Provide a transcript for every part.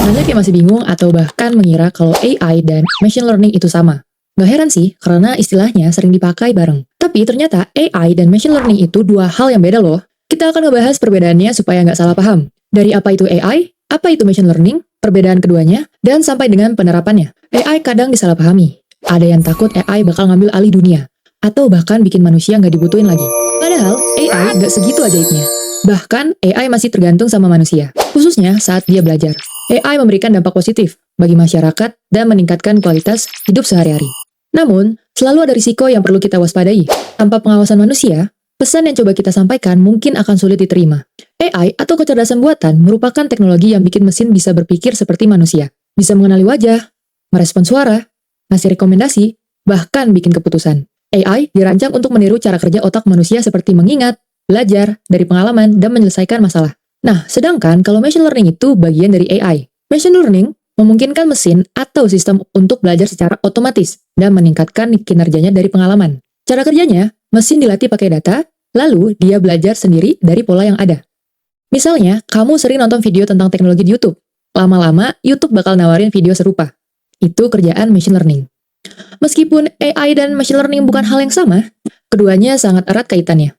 Banyak yang masih bingung atau bahkan mengira kalau AI dan machine learning itu sama. Gak heran sih, karena istilahnya sering dipakai bareng. Tapi ternyata AI dan machine learning itu dua hal yang beda loh. Kita akan ngebahas perbedaannya supaya nggak salah paham. Dari apa itu AI, apa itu machine learning, perbedaan keduanya, dan sampai dengan penerapannya. AI kadang disalahpahami. Ada yang takut AI bakal ngambil alih dunia, atau bahkan bikin manusia nggak dibutuhin lagi. Padahal AI nggak segitu ajaibnya. Bahkan AI masih tergantung sama manusia, khususnya saat dia belajar. AI memberikan dampak positif bagi masyarakat dan meningkatkan kualitas hidup sehari-hari. Namun, selalu ada risiko yang perlu kita waspadai. Tanpa pengawasan manusia, pesan yang coba kita sampaikan mungkin akan sulit diterima. AI atau kecerdasan buatan merupakan teknologi yang bikin mesin bisa berpikir seperti manusia. Bisa mengenali wajah, merespon suara, ngasih rekomendasi, bahkan bikin keputusan. AI dirancang untuk meniru cara kerja otak manusia seperti mengingat, belajar dari pengalaman, dan menyelesaikan masalah. Nah, sedangkan kalau machine learning itu bagian dari AI. Machine learning memungkinkan mesin atau sistem untuk belajar secara otomatis dan meningkatkan kinerjanya dari pengalaman. Cara kerjanya, mesin dilatih pakai data, lalu dia belajar sendiri dari pola yang ada. Misalnya, kamu sering nonton video tentang teknologi di YouTube. Lama-lama, YouTube bakal nawarin video serupa. Itu kerjaan machine learning. Meskipun AI dan machine learning bukan hal yang sama, keduanya sangat erat kaitannya.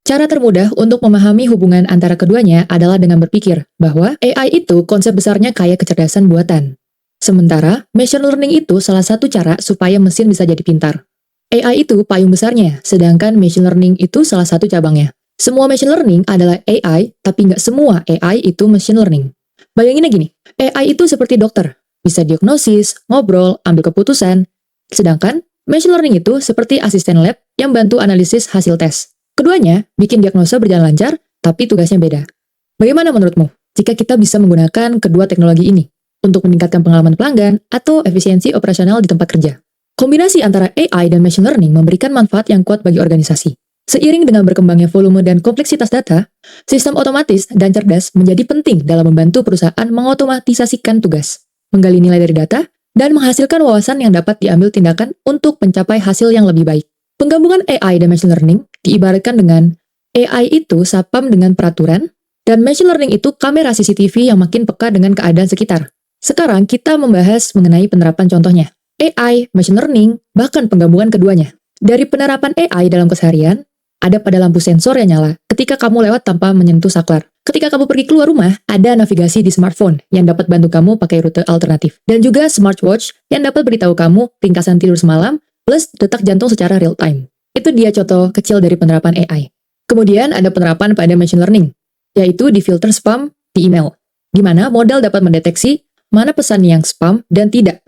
Cara termudah untuk memahami hubungan antara keduanya adalah dengan berpikir bahwa AI itu konsep besarnya kayak kecerdasan buatan. Sementara, machine learning itu salah satu cara supaya mesin bisa jadi pintar. AI itu payung besarnya, sedangkan machine learning itu salah satu cabangnya. Semua machine learning adalah AI, tapi nggak semua AI itu machine learning. Bayanginnya gini, AI itu seperti dokter, bisa diagnosis, ngobrol, ambil keputusan. Sedangkan, machine learning itu seperti asisten lab yang bantu analisis hasil tes. Keduanya bikin diagnosa berjalan lancar, tapi tugasnya beda. Bagaimana menurutmu jika kita bisa menggunakan kedua teknologi ini untuk meningkatkan pengalaman pelanggan atau efisiensi operasional di tempat kerja? Kombinasi antara AI dan machine learning memberikan manfaat yang kuat bagi organisasi. Seiring dengan berkembangnya volume dan kompleksitas data, sistem otomatis dan cerdas menjadi penting dalam membantu perusahaan mengotomatisasikan tugas, menggali nilai dari data, dan menghasilkan wawasan yang dapat diambil tindakan untuk mencapai hasil yang lebih baik. Penggabungan AI dan machine learning diibaratkan dengan AI itu sapam dengan peraturan, dan machine learning itu kamera CCTV yang makin peka dengan keadaan sekitar. Sekarang kita membahas mengenai penerapan contohnya. AI, machine learning, bahkan penggabungan keduanya. Dari penerapan AI dalam keseharian, ada pada lampu sensor yang nyala ketika kamu lewat tanpa menyentuh saklar. Ketika kamu pergi keluar rumah, ada navigasi di smartphone yang dapat bantu kamu pakai rute alternatif. Dan juga smartwatch yang dapat beritahu kamu ringkasan tidur semalam, plus detak jantung secara real time. Itu dia contoh kecil dari penerapan AI. Kemudian ada penerapan pada machine learning, yaitu di filter spam di email. Gimana model dapat mendeteksi mana pesan yang spam dan tidak.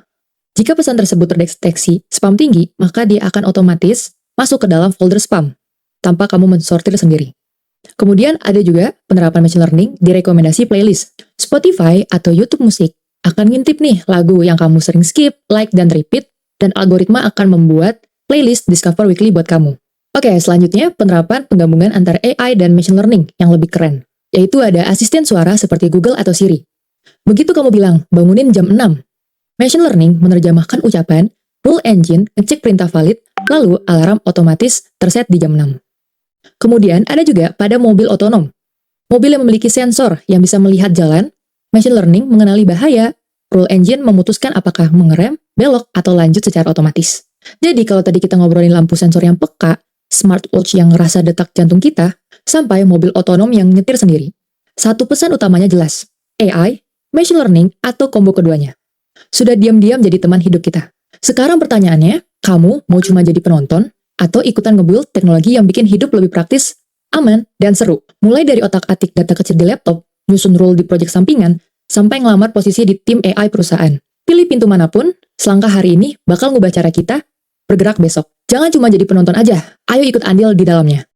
Jika pesan tersebut terdeteksi spam tinggi, maka dia akan otomatis masuk ke dalam folder spam, tanpa kamu mensortir sendiri. Kemudian ada juga penerapan machine learning di rekomendasi playlist. Spotify atau YouTube Musik akan ngintip nih lagu yang kamu sering skip, like, dan repeat, dan algoritma akan membuat playlist Discover Weekly buat kamu. Oke, selanjutnya penerapan penggabungan antara AI dan machine learning yang lebih keren, yaitu ada asisten suara seperti Google atau Siri. Begitu kamu bilang, bangunin jam 6. Machine learning menerjemahkan ucapan, rule engine ngecek perintah valid, lalu alarm otomatis terset di jam 6. Kemudian ada juga pada mobil otonom. Mobil yang memiliki sensor yang bisa melihat jalan, machine learning mengenali bahaya, rule engine memutuskan apakah mengerem, belok, atau lanjut secara otomatis. Jadi kalau tadi kita ngobrolin lampu sensor yang peka, smartwatch yang ngerasa detak jantung kita, sampai mobil otonom yang nyetir sendiri. Satu pesan utamanya jelas, AI, machine learning, atau combo keduanya. Sudah diam-diam jadi teman hidup kita. Sekarang pertanyaannya, kamu mau cuma jadi penonton, atau ikutan nge-build teknologi yang bikin hidup lebih praktis, aman, dan seru? Mulai dari otak-atik data kecil di laptop, nyusun rule di proyek sampingan, sampai ngelamar posisi di tim AI perusahaan. Pilih pintu manapun, selangkah hari ini bakal ngubah cara kita bergerak besok. Jangan cuma jadi penonton aja, ayo ikut andil di dalamnya.